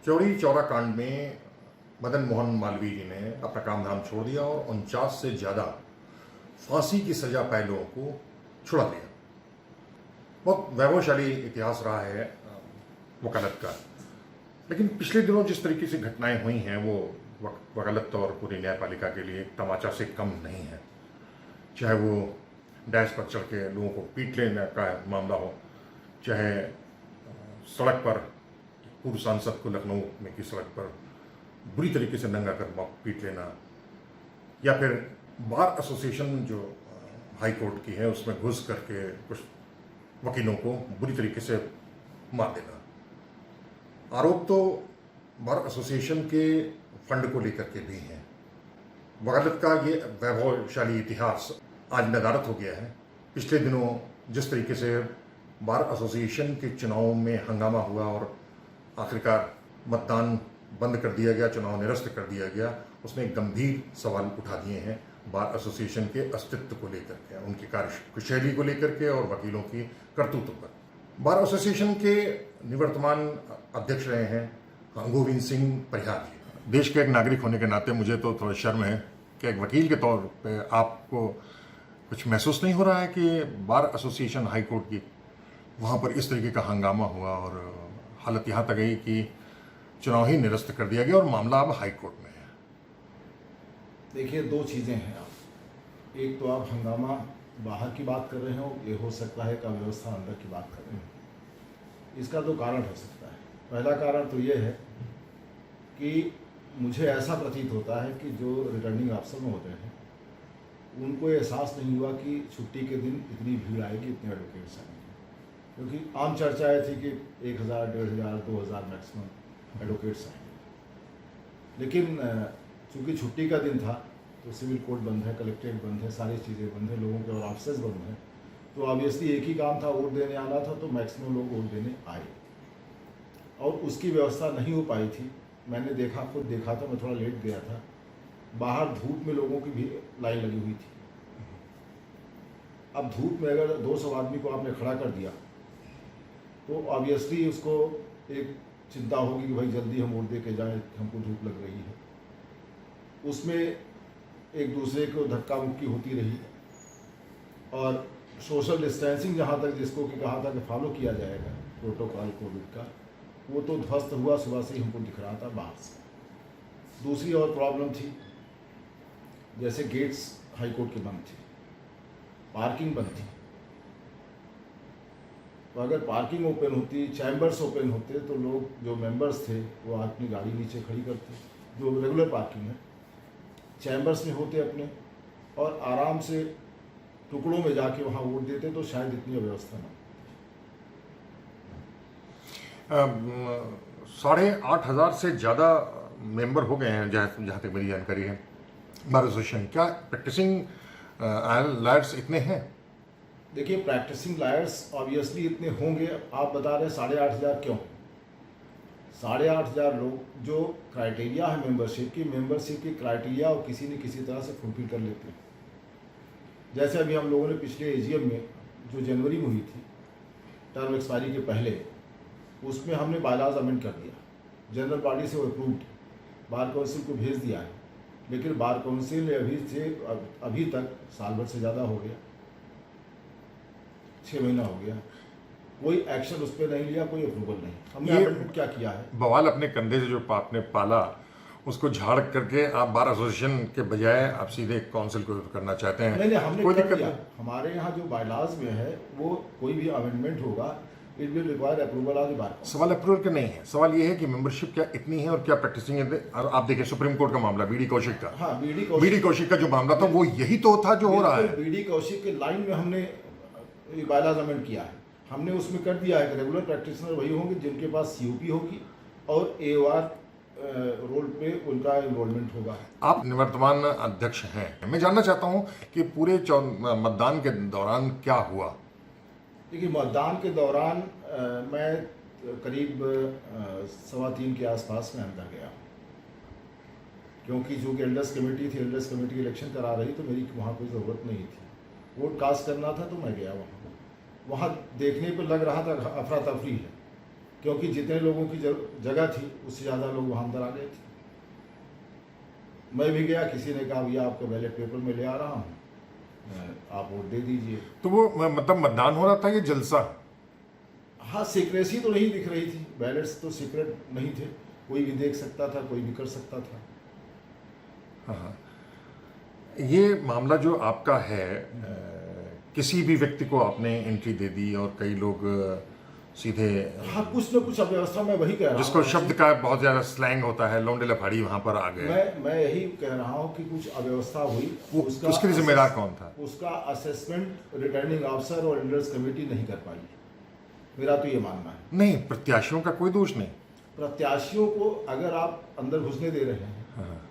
चौरी चौरा कांड में मदन मोहन मालवीय जी ने अपना काम धाम छोड़ दिया और 49 से ज़्यादा फांसी की सजा पाए लोगों को छुड़ा लिया। बहुत वैभवशाली इतिहास रहा है वकालत का। लेकिन पिछले दिनों जिस तरीके से घटनाएं हुई हैं वो वकालत और पूरी न्यायपालिका के लिए तमाचा से कम नहीं है। चाहे वो डैश पर चढ़ के लोगों को पीट लेने का मामला हो, चाहे सड़क पर पूर्व सांसद को लखनऊ में की सड़क पर बुरी तरीके से नंगा कर पीट लेना, या फिर बार एसोसिएशन जो हाई कोर्ट की है उसमें घुस करके कुछ वकीलों को बुरी तरीके से मार देना। आरोप तो बार एसोसिएशन के फंड को लेकर के भी हैं। वकालत का ये वैभवशाली इतिहास आज नदारत हो गया है। पिछले दिनों जिस तरीके से बार एसोसिएशन के चुनाव में हंगामा हुआ और आखिरकार मतदान बंद कर दिया गया, चुनाव निरस्त कर दिया गया, उसने गंभीर सवाल उठा दिए हैं बार एसोसिएशन के अस्तित्व को लेकर के, उनकी कार्यशैली को लेकर के और वकीलों की करतूत पर। बार एसोसिएशन के निवर्तमान अध्यक्ष रहे हैं गोविंद सिंह परिहार जी। देश के एक नागरिक होने के नाते मुझे तो थोड़ा शर्म है कि एक वकील के तौर पे आपको कुछ महसूस नहीं हो रहा है कि बार एसोसिएशन हाई कोर्ट की वहाँ पर इस तरीके का हंगामा हुआ और हालत यहाँ तक गई कि चुनाव ही निरस्त कर दिया गया और मामला अब हाई कोर्ट में है। देखिए, दो चीज़ें हैं। आप एक तो आप हंगामा बाहर की बात कर रहे हो, ये हो सकता है कि अव्यवस्था अंदर की बात कर रहे हो। इसका दो कारण हो सकता है। पहला कारण तो ये है कि मुझे ऐसा प्रतीत होता है कि जो रिटर्निंग ऑफिसर में होते हैं उनको एहसास नहीं हुआ कि छुट्टी के दिन इतनी भीड़ आएगी, इतने एडवोकेट्स आएंगे। क्योंकि आम चर्चाएं थी कि 1000, 1500, 2000 मैक्सिमम एडवोकेट्स आएंगे। लेकिन चूँकि छुट्टी का दिन था तो सिविल कोर्ट बंद है, कलेक्ट्रेट बंद है, सारी चीज़ें बंद है, लोगों के और ऑफिसर्स बंद हैं, तो ऑब्वियसली एक ही काम था, वोट देने आना था, तो मैक्सिमम लोग वोट देने आए और उसकी व्यवस्था नहीं हो पाई थी। मैंने देखा, खुद देखा था, मैं थोड़ा लेट गया था, बाहर धूप में लोगों की भी लाइन लगी हुई थी। अब धूप में अगर 200 आदमी को आपने खड़ा कर दिया तो ऑब्वियसली उसको एक चिंता होगी कि भाई जल्दी हम वोट दे के जाएँ, हमको धूप लग रही है। उसमें एक दूसरे को धक्का मुक्की होती रही और सोशल डिस्टेंसिंग जहाँ तक जिसको कि कहा था कि फॉलो किया जाएगा प्रोटोकॉल कोविड का, वो तो ध्वस्त हुआ। सुबह से ही हमको दिख रहा था बाहर से। दूसरी और प्रॉब्लम थी, जैसे गेट्स हाई कोर्ट के बंद थे, पार्किंग बंद थी। तो अगर पार्किंग ओपन होती, चैम्बर्स ओपन होते, तो लोग जो मेंबर्स थे वो अपनी गाड़ी नीचे खड़ी करते, जो रेगुलर पार्किंग है, चैम्बर्स में होते अपने, और आराम से टुकड़ों में जाके वहाँ वोट देते, तो शायद इतनी अव्यवस्था ना। 8,500 से ज़्यादा मेंबर हो गए हैं जहाँ तक मेरी जानकारी है बार एसोसिएशन। क्या प्रैक्टिसिंग लॉयर्स इतने हैं? देखिए, प्रैक्टिसिंग लॉयर्स ऑब्वियसली इतने होंगे। आप बता रहे हैं 8,500 क्यों? 8,500 लोग जो क्राइटेरिया है मेंबरशिप की क्राइटेरिया और किसी न किसी तरह से फुलफिल कर लेते हैं। जैसे अभी हम लोगों ने पिछले एजीएम में जो जनवरी में हुई थी, टर्म एक्सपायरी के पहले, उसमें हमने बायलॉज अमेंड कर दिया, जनरल बॉडी से वो अप्रूव्ड, बार काउंसिल को भेज दिया है। लेकिन बार काउंसिल ने अभी तक साल भर से ज़्यादा हो गया, 6 महीना हो गया, कोई एक्शन उस पर नहीं लिया, कोई अप्रूवल नहीं। हमने अमेंडमेंट क्या किया है? बवाल अपने कंधे से जो आपने पाला उसको झाड़ करके आप बार एसोसिएशन के बजाय आप सीधे काउंसिल को करना चाहते हैं। नहीं, हमने कोई कर दिक्कत दिया। नहीं। हमारे यहाँ जो बायलॉज में है वो कोई भी अमेंडमेंट होगा, it will require approval of the bar council. सवाल अप्रूवल का नहीं है, सवाल ये है कि मेंबरशिप क्या इतनी है और क्या प्रैक्टिसिंग है। और आप देखिए सुप्रीम कोर्ट का मामला बीडी कौशिक का, हाँ, बीडी कौशिक का जो मामला था वो यही तो था जो हो रहा है। बीडी कौशिक के लाइन में हमने बायलॉज अमेंड किया है। हमने उसमें कर दिया है कि रेगुलर प्रैक्टिशनर वही होंगे जिनके पास सीओपी होगी और एओआर रोल पे उनका इन्वॉल्वमेंट होगा। आप निवर्तमान अध्यक्ष हैं, मैं जानना चाहता हूं कि पूरे मतदान के दौरान क्या हुआ। देखिए, मतदान के दौरान मैं करीब 3:15 के आसपास में अंदर गया, क्योंकि जो कि एल्डर्स कमेटी थी, एल्डर्स कमेटी इलेक्शन करा रही, तो मेरी वहाँ कोई ज़रूरत नहीं थी। वोट कास्ट करना था तो मैं गया वहाँ देखने पर लग रहा था अफरा तफरी है। क्योंकि जितने लोगों की जगह थी उससे ज़्यादा लोग वहाँ अंदर आ गए थे। मैं भी गया, किसी ने कहा भैया आपका बैलेट पेपर में ले आ रहा हूँ, आप वोट दे दीजिए। तो वो मतलब मतदान हो रहा था ये जलसा? हाँ, सीक्रेसी तो नहीं दिख रही थी, बैलेट्स तो सीक्रेट नहीं थे, कोई भी देख सकता था, कोई भी कर सकता था। हाँ, ये मामला जो आपका है, किसी भी व्यक्ति को आपने एंट्री दे दी और कई लोग सीधे, हाँ, कुछ न कुछ अव्यवस्था, मैं वही कह रहा हूँ, जिसको शब्द का बहुत ज्यादा स्लैंग होता है, लौंडे लफाड़ी वहां पर आ गए। मैं यही कह रहा हूँ कि कुछ अव्यवस्था हुई, उसके लिए जिम्मेदार कौन था? उसका असेसमेंट रिटर्निंग ऑफिसर और एल्डर्स कमेटी नहीं कर पाई, मेरा तो ये मानना है। नहीं, प्रत्याशियों का कोई दोष नहीं। प्रत्याशियों को अगर आप अंदर घुसने दे रहे हैं, हाँ।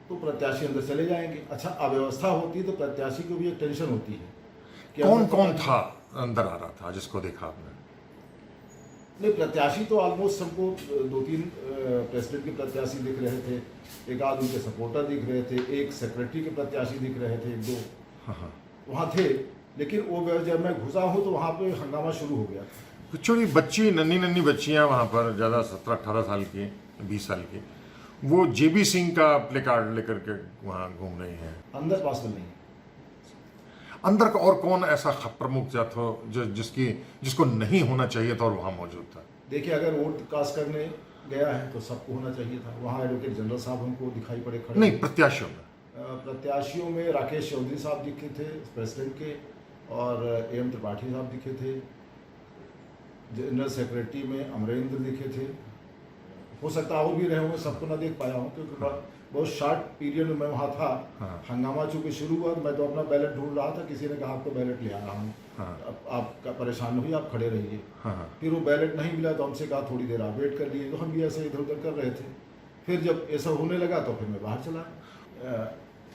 तो प्रत्याशी अंदर चले जाएंगे। अच्छा, अव्यवस्था होती है तो प्रत्याशी को भी एक टेंशन होती है कि कौन कौन था अंदर आ रहा था जिसको देखा आपने? नहीं, प्रत्याशी तो ऑलमोस्ट सबको 2-3 प्रेसिडेंट के प्रत्याशी दिख रहे थे, एक आध उनके सपोर्टर दिख रहे थे, एक सेक्रेटरी के प्रत्याशी दिख रहे थे, 1-2 हाँ। वहाँ थे। लेकिन वो जब मैं घुसा हूँ तो वहाँ पे हंगामा शुरू हो गया था। कुछ छोटी बच्ची, नन्ही बच्चियां वहां पर, ज़्यादा 17-18 साल की, 20 साल की, वो जेबी सिंह का प्ले कार्ड लेकर के वहाँ घूम रही हैं। अंदर पॉसिबल नहीं। अंदर का और कौन ऐसा प्रमुख जात हो जिसको नहीं होना चाहिए था और वहाँ मौजूद था? देखिए, अगर वोट कास्ट करने गया है तो सबको होना चाहिए था। वहाँ एडवोकेट जनरल साहब हमको दिखाई पड़े खड़े। नहीं, प्रत्याशियों में? प्रत्याशियों में राकेश चौधरी साहब दिखे थे प्रेसिडेंट के, और एम त्रिपाठी साहब दिखे थे। जनरल सेक्रेटरी में अमरेंद्र दिखे थे। हो सकता है और भी रहे होंगे, सबको ना देख पाया हूँ क्योंकि बहुत शॉर्ट पीरियड में मैं वहाँ था। हाँ। हंगामा चूंकि शुरू हुआ, मैं तो अपना बैलेट ढूंढ रहा था, किसी ने कहा आपको बैलेट ले आ रहा हूँ। हाँ। आप परेशान हुई, आप खड़े रहिए। हाँ। फिर वो बैलेट नहीं मिला तो हमसे कहा थोड़ी देर आप वेट कर लिए, तो हम भी ऐसे इधर उधर कर रहे थे। फिर जब ऐसा होने लगा तो फिर मैं बाहर चला।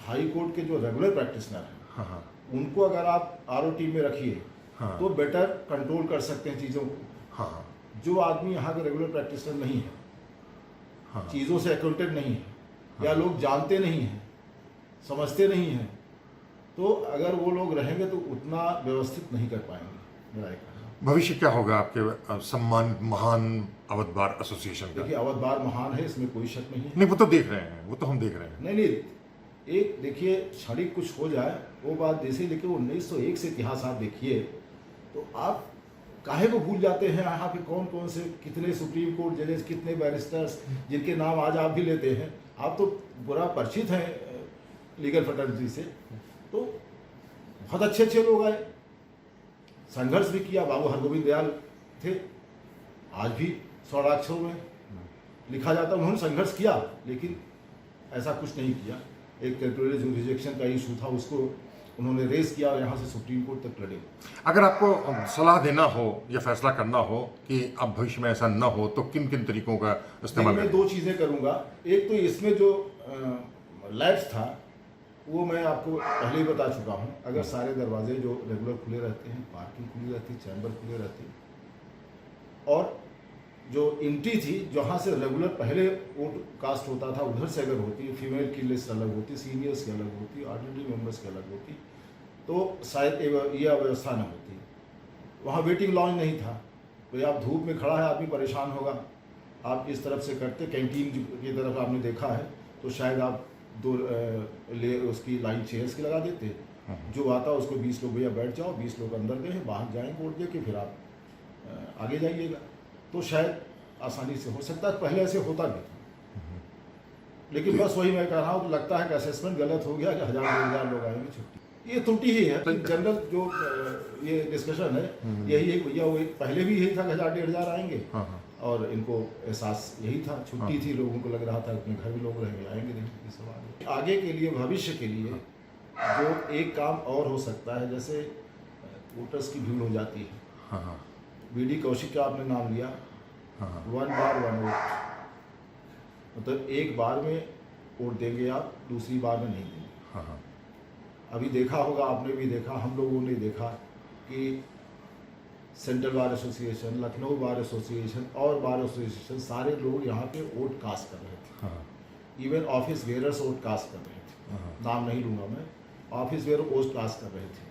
हाई कोर्ट के जो रेगुलर प्रैक्टिशनर हैं, हाँ। उनको अगर आप ROT में रखिए हाँ। तो बेटर कंट्रोल कर सकते हैं चीज़ों को। हाँ। जो आदमी यहाँ का रेगुलर प्रैक्टिशनर नहीं है, हाँ। चीज़ों से अकाउंटेड नहीं है, या लोग जानते नहीं हैं, समझते नहीं हैं, तो अगर वो लोग रहेंगे तो उतना व्यवस्थित नहीं कर पाएंगे। मेरा एक कहना। भविष्य क्या होगा आपके सम्मानित महान अवध बार एसोसिएशन का? देखिए, अवध बार महान है, इसमें कोई शक नहीं है। नहीं, वो तो देख रहे हैं, वो तो हम देख रहे हैं। नहीं, एक देखिए, क्षणिक कुछ हो जाए वो बात जैसे, लेकिन 1901 से इतिहास आप देखिए तो आप काहे को भूल जाते हैं यहाँ पे कौन कौन से, कितने सुप्रीम कोर्ट जजेस, कितने बैरिस्टर्स जिनके नाम आज आप भी लेते हैं। आप तो बुरा परिचित हैं लीगल फैटर्निटी से, तो बहुत अच्छे लोग आए, संघर्ष भी किया। बाबू हरगोविंद दयाल थे, आज भी स्वर्णाक्षरों में लिखा जाता, उन्होंने संघर्ष किया, लेकिन ऐसा कुछ नहीं किया। एक टेरिटोरियल जुरिडिक्शन का इशू था, उसको उन्होंने रेस किया और यहाँ से सुप्रीम कोर्ट तक लड़े। अगर आपको सलाह देना हो या फैसला करना हो कि अब भविष्य में ऐसा न हो, तो किन किन तरीकों का इस्तेमाल? मैं 2 चीज़ें करूँगा। एक तो इसमें जो लैब्स था वो मैं आपको पहले ही बता चुका हूँ। अगर सारे दरवाजे जो रेगुलर खुले रहते हैं, पार्किंग खुली रहती, चैम्बर खुले रहते, और जो एंट्री थी जहाँ से रेगुलर पहले वोट कास्ट होता था उधर से अगर होती, फीमेल की लिस्ट अलग होती, सीनियर्स की अलग होती, ऑर्डिनरी मेंबर्स की अलग होती, तो शायद ये अव्यवस्था न होती। वहाँ वेटिंग लॉन्ज नहीं था, तो आप धूप में खड़ा है, आदमी परेशान होगा, आप इस तरफ से करते, कैंटीन की तरफ आपने देखा है, तो शायद आप 2 उसकी लाइन चेयर्स की लगा देते, जो आता उसको 20 लोग भैया बैठ जाओ, 20 लोग अंदर गए, बाहर जाएंगे वोट दे के, फिर आप आगे जाइएगा, तो शायद आसानी से हो सकता है। पहले ऐसे होता भी था, लेकिन बस वही मैं कह रहा हूँ, तो लगता है कि असेसमेंट गलत हो गया कि 1000-2000 लोग आएंगे, छुट्टी, ये त्रुटि ही है। जनरल जो ये डिस्कशन है यही है, भैया वो पहले भी यही था कि 1000-1500 आएंगे, और इनको एहसास यही था, छुट्टी थी, लोगों को लग रहा था अपने घर भी लोग रहेंगे, आएंगे नहीं, ये सवाल। आगे के लिए, भविष्य के लिए जो एक काम और हो सकता है, जैसे वोटर्स की भीड़ हो जाती है, BD कौशिक का आपने नाम लिया, 1 बार 1 वोट, मतलब एक बार में वोट देंगे आप, दूसरी बार में नहीं देंगे। अभी देखा होगा, आपने भी देखा, हम लोगों ने देखा कि central bar association, Lucknow bar association और बार एसोसिएशन, सारे लोग यहाँ पे वोट कास्ट कर रहे थे। Even office wearer's vote cast कर रहे थे, नाम नहीं लूँगा मैं, ऑफिस वेयर वोट कास्ट कर रहे थे।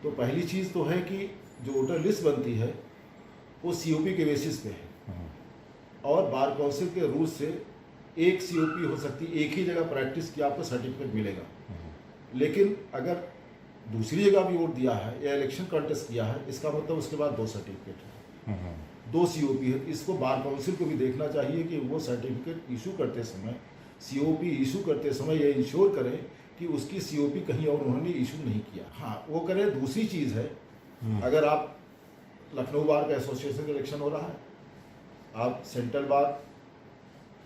तो पहली चीज़ तो है कि जो वोटर लिस्ट बनती है वो सीओपी के बेसिस पे है, और बार काउंसिल के रूल से एक सीओपी हो सकती है, एक ही जगह प्रैक्टिस किया आपको सर्टिफिकेट मिलेगा। लेकिन अगर दूसरी जगह भी वोट दिया है या इलेक्शन कंटेस्ट किया है, इसका मतलब उसके बाद 2 सर्टिफिकेट है, 2 सीओपी है। इसको बार काउंसिल को भी देखना चाहिए कि वो सर्टिफिकेट इशू करते समय, सीओपी इशू करते समय ये इंश्योर करें कि उसकी सीओपी कहीं और उन्होंने इशू नहीं किया। हाँ, वो करें। दूसरी चीज़ है, अगर आप लखनऊ बार का एसोसिएशन का इलेक्शन हो रहा है, आप सेंट्रल बार,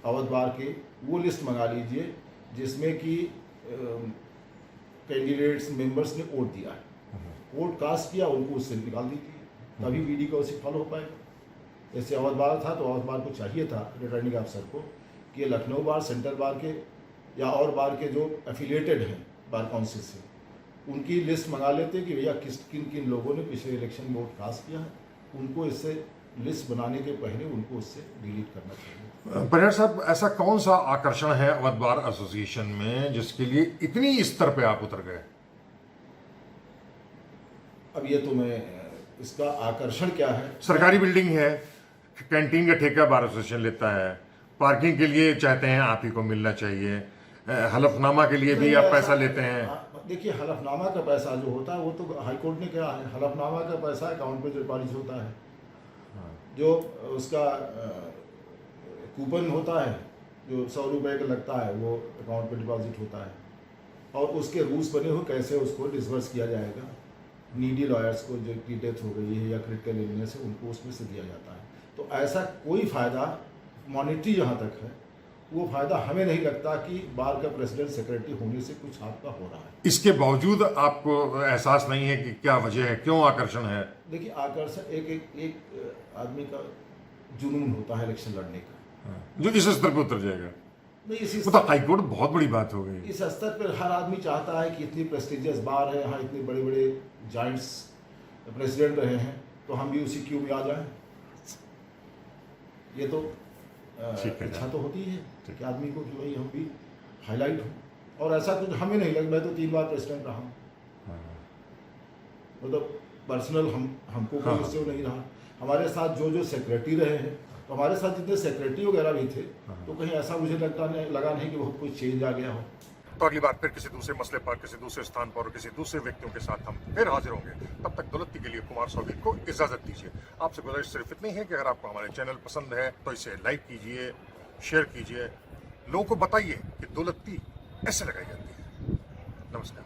अवध बार के वो लिस्ट मंगा लीजिए जिसमें कि कैंडिडेट्स मेंबर्स ने वोट दिया है, वोट कास्ट किया, उनको उससे निकाल दीजिए, तभी वीडी का उसे फॉलो हो पाएगा। जैसे अवध बार था तो अवध बार को चाहिए था रिटर्निंग अफसर को कि लखनऊ बार, सेंट्रल बार के या और बार के जो एफिलिएटेड हैं बार काउंसिल से, उनकी लिस्ट मंगा लेते कि भैया किन किन लोगों ने पिछले इलेक्शन में वोट कास्ट किया है, उनको इससे लिस्ट बनाने के पहले उनको उससे डिलीट करना चाहिए। परिहार साहब, ऐसा कौन सा आकर्षण है अवध बार एसोसिएशन में जिसके लिए इतनी स्तर पे आप उतर गए? अब ये तो मैं, इसका आकर्षण क्या है? सरकारी बिल्डिंग है, कैंटीन का ठेका बार एसोसिएशन लेता है, पार्किंग के लिए चाहते हैं आप ही को मिलना चाहिए, हलफनामा के लिए भी आप पैसा लेते हैं। देखिए, हलफनामा का पैसा जो होता है वो तो हाईकोर्ट ने कहा है, हलफनामा का पैसा अकाउंट पे डिपॉजिट होता है, जो उसका कूपन होता है जो 100 रुपये का लगता है वो अकाउंट पे डिपॉजिट होता है, और उसके रूल्स बने हुए कैसे उसको डिसबर्स किया जाएगा। नीडी लॉयर्स को जो की डेथ हो गई है या क्रिटिकल इलनेस है, उनको उसमें से दिया जाता है। तो ऐसा कोई फ़ायदा मॉनिटरी जहाँ तक है, वो फ़ायदा हमें नहीं लगता कि बार का प्रेसिडेंट सेक्रेटरी होने से कुछ आपका हो रहा है। इसके बावजूद आपको एहसास नहीं है कि क्या वजह है, क्यों आकर्षण है? देखिए, आकर्षण एक आदमी का जुनून होता है इलेक्शन लड़ने का, जो इस स्तर पे उतर जाएगा। नहीं, इसी वो तो हाईकोर्ट बहुत बड़ी बात हो गई। इस स्तर पर हर आदमी चाहता है कि इतनी प्रेस्टिजियस बार है, यहाँ इतने बड़े बड़े जाइंट्स प्रेसिडेंट रहे हैं, तो हम भी उसी क्यू में आ जाएं। ये तो इच्छा तो होती है कि आदमी को कि भाई हम भी हाईलाइट हो, और ऐसा कुछ हमें नहीं लगा। मैं तो 3 बार प्रेसिडेंट रहा हूँ, मतलब पर्सनल हमको कोई उससे नहीं रहा। हमारे साथ जो सेक्रेटरी रहे हैं, तो हमारे साथ जितने सेक्रेटरी वगैरह भी थे, तो कहीं ऐसा मुझे लगा नहीं कि बहुत कुछ चेंज आ गया हो। तो अगली बार फिर किसी दूसरे मसले पर, किसी दूसरे स्थान पर और किसी दूसरे व्यक्तियों के साथ हम फिर हाजिर होंगे। तब तक दौलती के लिए कुमार सौदी को इजाजत दीजिए। आपसे गुजारिश सिर्फ इतनी है कि अगर आपको हमारे चैनल पसंद है तो इसे लाइक कीजिए, शेयर कीजिए, लोगों को बताइए कि दौलती ऐसे लगाई जाती है। नमस्कार।